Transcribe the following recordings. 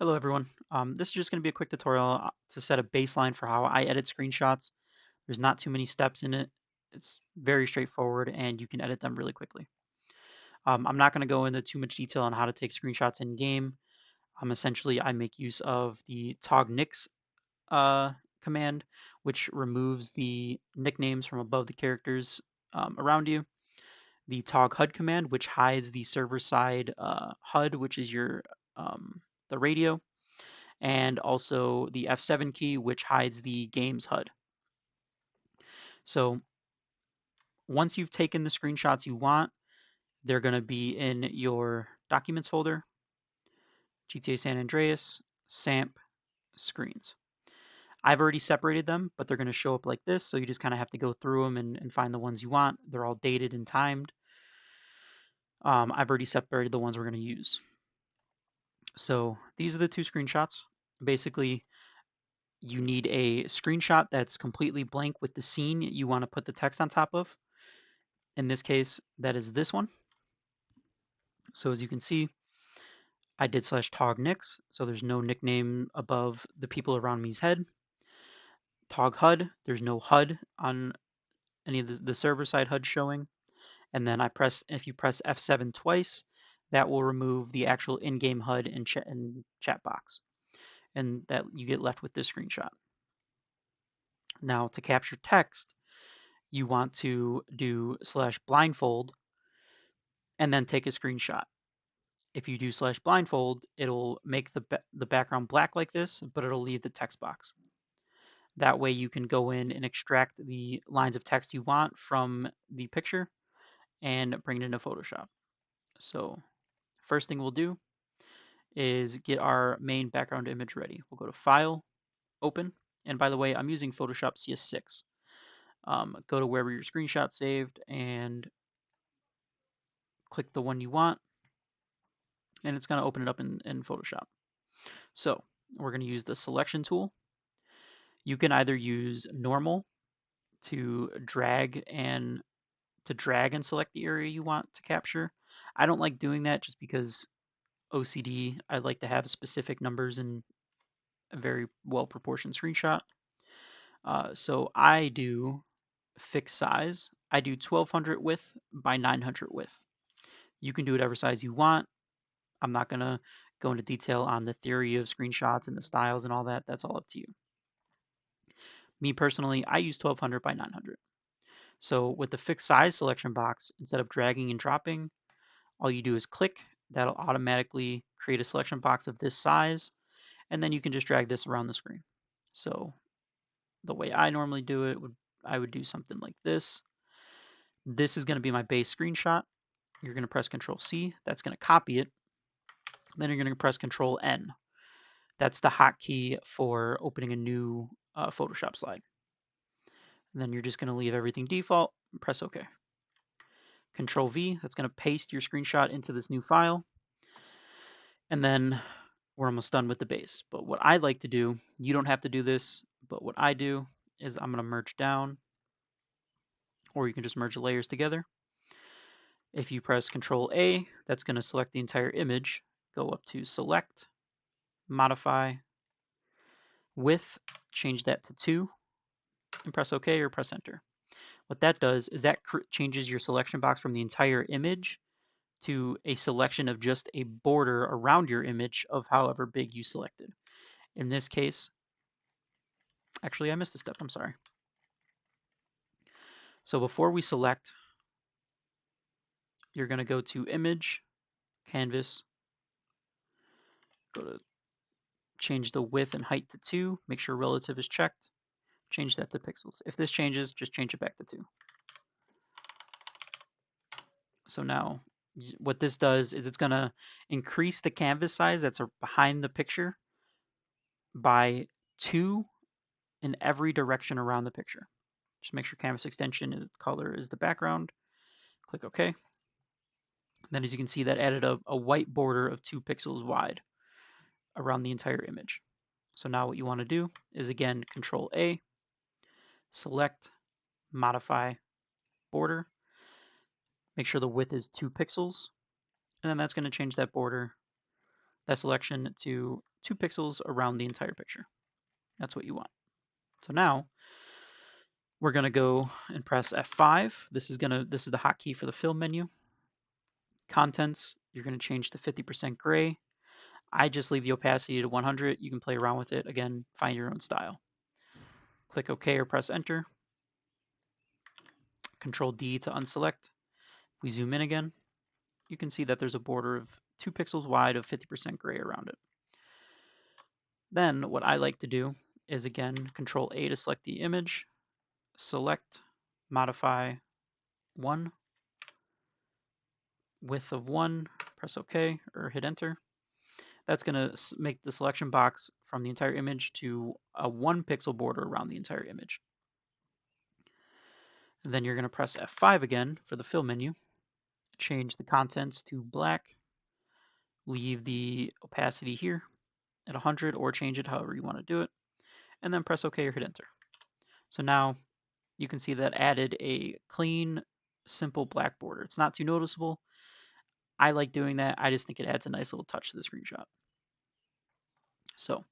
Hello everyone. This is just going to be a quick tutorial to set a baseline for how I edit screenshots. There's not too many steps in it. It's very straightforward and you can edit them really quickly. I'm not going to go into too much detail on how to take screenshots in game. Essentially, I make use of the tognix command, which removes the nicknames from above the characters around you. The toghud command, which hides the server side HUD, which is your the radio, and also the F7 key, which hides the game's HUD. So once you've taken the screenshots you want, they're going to be in your documents folder, GTA San Andreas, SAMP, screens. I've already separated them, but they're going to show up like this. So you just kind of have to go through them and find the ones you want. They're all dated and timed. I've already separated the ones we're going to use. So these are the two screenshots. Basically, you need a screenshot that's completely blank with the scene you want to put the text on top of. In this case, that is this one. So as you can see, I did /tognix, so there's no nickname above the people around me's head. Toghud, there's no HUD on any of the server side HUD showing. And then if you press F7 twice, that will remove the actual in-game HUD and chat box. And that you get left with this screenshot. Now to capture text, you want to do /blindfold and then take a screenshot. If you do /blindfold, it'll make the background black like this, but it'll leave the text box. That way you can go in and extract the lines of text you want from the picture and bring it into Photoshop. So first thing we'll do is get our main background image ready. We'll go to File, Open, and by the way, I'm using Photoshop CS6. Go to wherever your screenshot saved and click the one you want, and it's going to open it up in Photoshop. So we're going to use the selection tool. You can either use normal to drag and select the area you want to capture. I don't like doing that just because OCD, I like to have specific numbers in a very well proportioned screenshot. So I do fixed size. I do 1200 width by 900 width. You can do whatever size you want. I'm not going to go into detail on the theory of screenshots and the styles and all that. That's all up to you. Me personally, I use 1200 by 900. So with the fixed size selection box, instead of dragging and dropping, all you do is click. That'll automatically create a selection box of this size, and then you can just drag this around the screen. So the way I normally do it, I would do something like this. This is going to be my base screenshot. You're going to press Control C. That's going to copy it. Then you're going to press Control N. That's the hotkey for opening a new Photoshop slide. And then you're just going to leave everything default and press OK. Control V, that's going to paste your screenshot into this new file. And then we're almost done with the base. But what I like to do, you don't have to do this, but what I do is I'm going to merge down, or you can just merge the layers together. If you press Control A, that's going to select the entire image. Go up to Select, Modify, Width, change that to 2, and press OK or press Enter. What that does is that changes your selection box from the entire image to a selection of just a border around your image of however big you selected. In this case, actually I missed a step, I'm sorry. So before we select, you're going to go to Image, Canvas, go to change the width and height to 2, make sure relative is checked, change that to pixels. If this changes, just change it back to 2. So now what this does is it's going to increase the canvas size that's behind the picture by 2 in every direction around the picture. Just make sure canvas extension color is the background. Click OK. Then as you can see, that added a white border of 2 pixels wide around the entire image. So now what you want to do is, again, Control A, select, modify, border. Make sure the width is 2 pixels. And then that's going to change that border, that selection to 2 pixels around the entire picture. That's what you want. So now we're going to go and press F5. This is the hotkey for the fill menu. Contents, you're going to change to 50% gray. I just leave the opacity to 100. You can play around with it. Again, find your own style. Click OK or press Enter. Control D to unselect. We zoom in again. You can see that there's a border of 2 pixels wide of 50% gray around it. Then what I like to do is, again, Control A to select the image, select, modify 1, width of 1, press OK or hit Enter. That's going to make the selection box from the entire image to a 1 pixel border around the entire image. And then you're going to press F5 again for the fill menu, change the contents to black, leave the opacity here at 100 or change it however you want to do it, and then press OK or hit Enter. So now you can see that added a clean, simple black border. It's not too noticeable. I like doing that. I just think it adds a nice little touch to the screenshot. So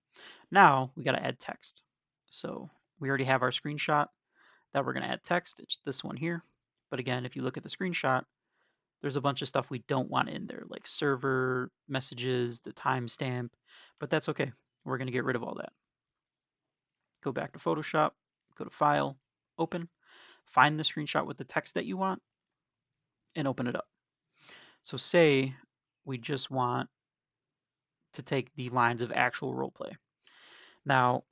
now we got to add text. So we already have our screenshot that we're going to add text. It's this one here. But again, if you look at the screenshot, there's a bunch of stuff we don't want in there, like server messages, the timestamp, but that's okay. We're going to get rid of all that. Go back to Photoshop, go to File, Open, find the screenshot with the text that you want, and open it up. So say we just want to take the lines of actual roleplay. Now,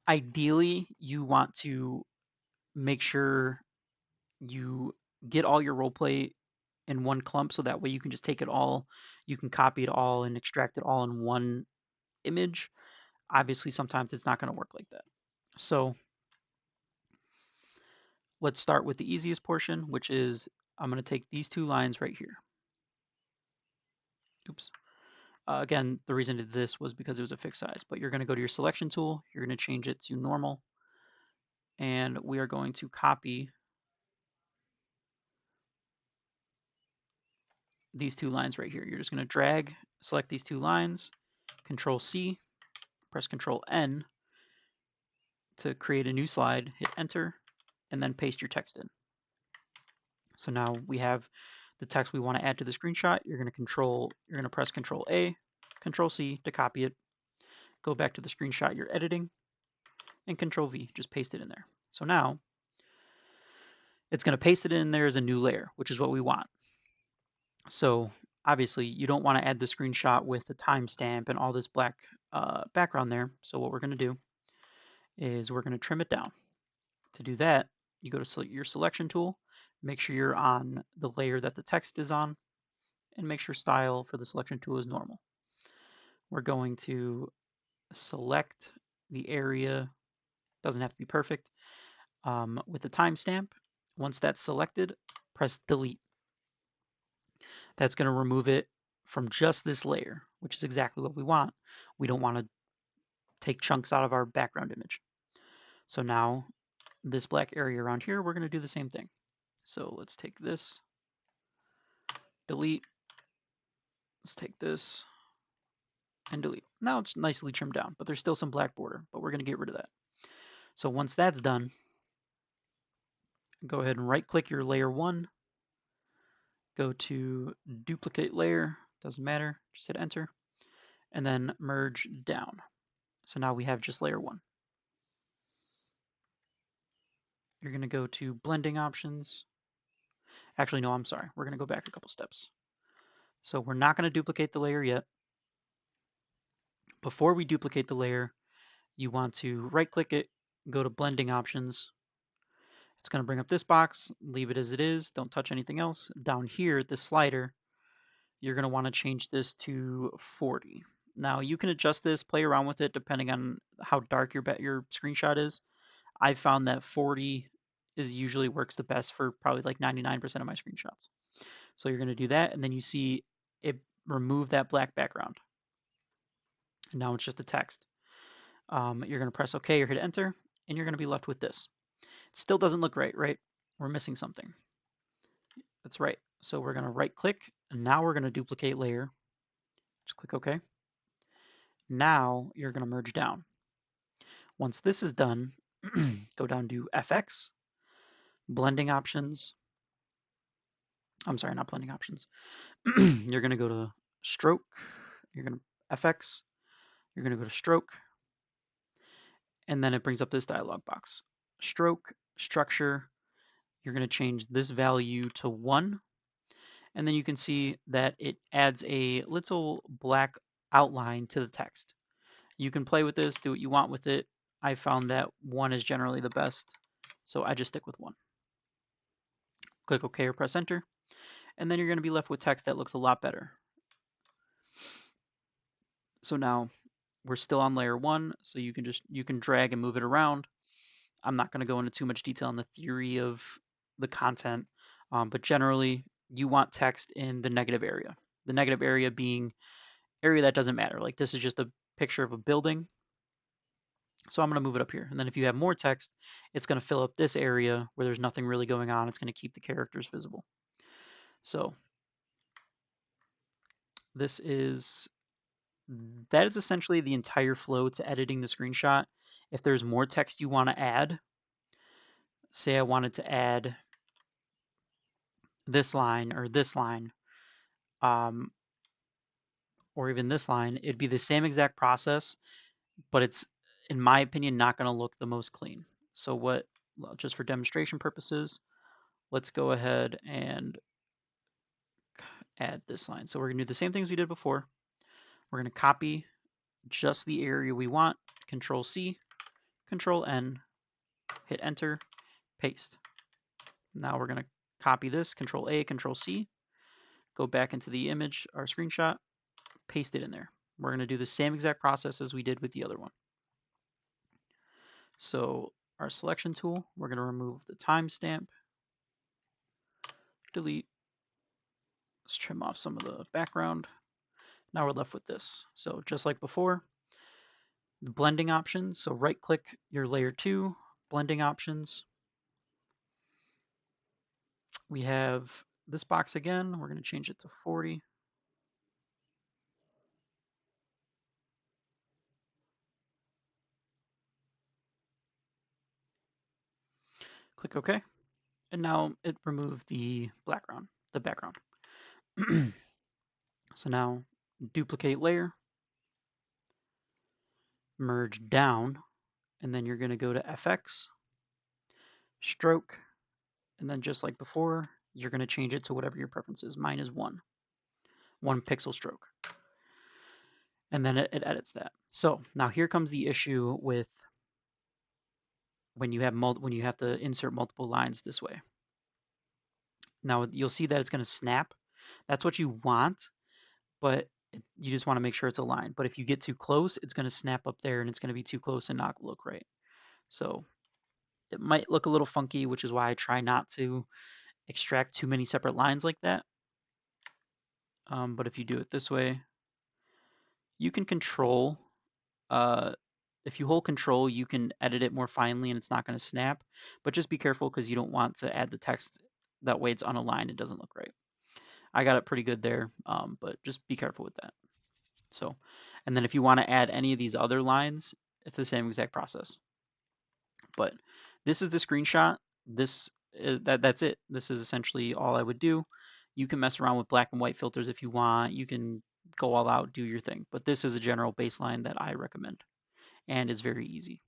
ideally, you want to make sure you get all your roleplay in one clump so that way you can just take it all, you can copy it all and extract it all in one image. Obviously, sometimes it's not going to work like that. So let's start with the easiest portion, which is I'm going to take these 2 lines right here. Oops. Again, the reason I did this was because it was a fixed size, but you're going to go to your selection tool, you're going to change it to normal, and we are going to copy these 2 lines right here. You're just going to drag, select these 2 lines, Control C, press Control N to create a new slide, hit Enter, and then paste your text in. So now we have the text we want to add to the screenshot. You're going to press Control A, Control C to copy it. Go back to the screenshot you're editing, and Control V, just paste it in there. So now it's going to paste it in there as a new layer, which is what we want. So obviously you don't want to add the screenshot with the timestamp and all this black background there. So what we're going to do is we're going to trim it down. To do that, you go to your selection tool, make sure you're on the layer that the text is on, and make sure style for the selection tool is normal. We're going to select the area, doesn't have to be perfect, with the timestamp. Once that's selected, press delete. That's going to remove it from just this layer, which is exactly what we want. We don't want to take chunks out of our background image. So now this black area around here, we're going to do the same thing. So let's take this, delete, let's take this, and delete. Now it's nicely trimmed down, but there's still some black border, but we're going to get rid of that. So once that's done, go ahead and right-click your layer 1, go to duplicate layer, doesn't matter, just hit enter, and then merge down. So now we have just layer 1. You're going to go to blending options. Actually, no, I'm sorry. We're going to go back a couple steps. So we're not going to duplicate the layer yet. Before we duplicate the layer, you want to right-click it, go to blending options. It's going to bring up this box, leave it as it is, don't touch anything else. Down here, this slider, you're going to want to change this to 40. Now you can adjust this, play around with it depending on how dark your screenshot is. I've found that 40 usually works the best for probably like 99% of my screenshots. So you're going to do that, and then you see it remove that black background. And now it's just the text. You're going to press OK or hit enter, and you're going to be left with this. It still doesn't look right, right? We're missing something. That's right. So we're going to right click, and now we're going to duplicate layer. Just click OK. Now you're going to merge down. Once this is done, go down to FX, blending options. I'm sorry, not blending options. You're going to go to stroke. You're going to FX. You're going to go to stroke. And then it brings up this dialog box. Stroke, structure. You're going to change this value to 1. And then you can see that it adds a little black outline to the text. You can play with this, do what you want with it. I found that 1 is generally the best, so I just stick with 1. Click OK or press Enter, and then you're going to be left with text that looks a lot better. So now we're still on layer 1, so you can drag and move it around. I'm not going to go into too much detail on the theory of the content, but generally you want text in the negative area. The negative area being area that doesn't matter. Like this is just a picture of a building. So I'm going to move it up here. And then if you have more text, it's going to fill up this area where there's nothing really going on. It's going to keep the characters visible. So that is essentially the entire flow to editing the screenshot. If there's more text you want to add, say I wanted to add this line or this line, or even this line, it'd be the same exact process, but it's, in my opinion, not going to look the most clean. So well, just for demonstration purposes, let's go ahead and add this line. So we're going to do the same things we did before. We're going to copy just the area we want, Control C, Control N, hit Enter, paste. Now we're going to copy this, Control A, Control C, go back into the image, our screenshot, paste it in there. We're going to do the same exact process as we did with the other one. So our selection tool, we're going to remove the timestamp, delete, let's trim off some of the background. Now we're left with this. So just like before, the blending options. So right click your layer 2, blending options. We have this box again. We're going to change it to 40. Click OK. And now it removed the background. So now duplicate layer, merge down, and then you're going to go to FX, stroke, and then just like before, you're going to change it to whatever your preference is. Mine is 1 pixel stroke. And then it edits that. So now here comes the issue with when you have to insert multiple lines this way. Now you'll see that it's going to snap. That's what you want, but you just want to make sure it's aligned. But if you get too close, it's going to snap up there and it's going to be too close and not look right. So it might look a little funky, which is why I try not to extract too many separate lines like that. But if you do it this way, you can control, if you hold control, you can edit it more finely and it's not going to snap. But just be careful because you don't want to add the text that way it's unaligned. It doesn't look right. I got it pretty good there, but just be careful with that. So, and then if you want to add any of these other lines, it's the same exact process. But this is the screenshot. That's it. This is essentially all I would do. You can mess around with black and white filters if you want. You can go all out, do your thing. But this is a general baseline that I recommend and is very easy.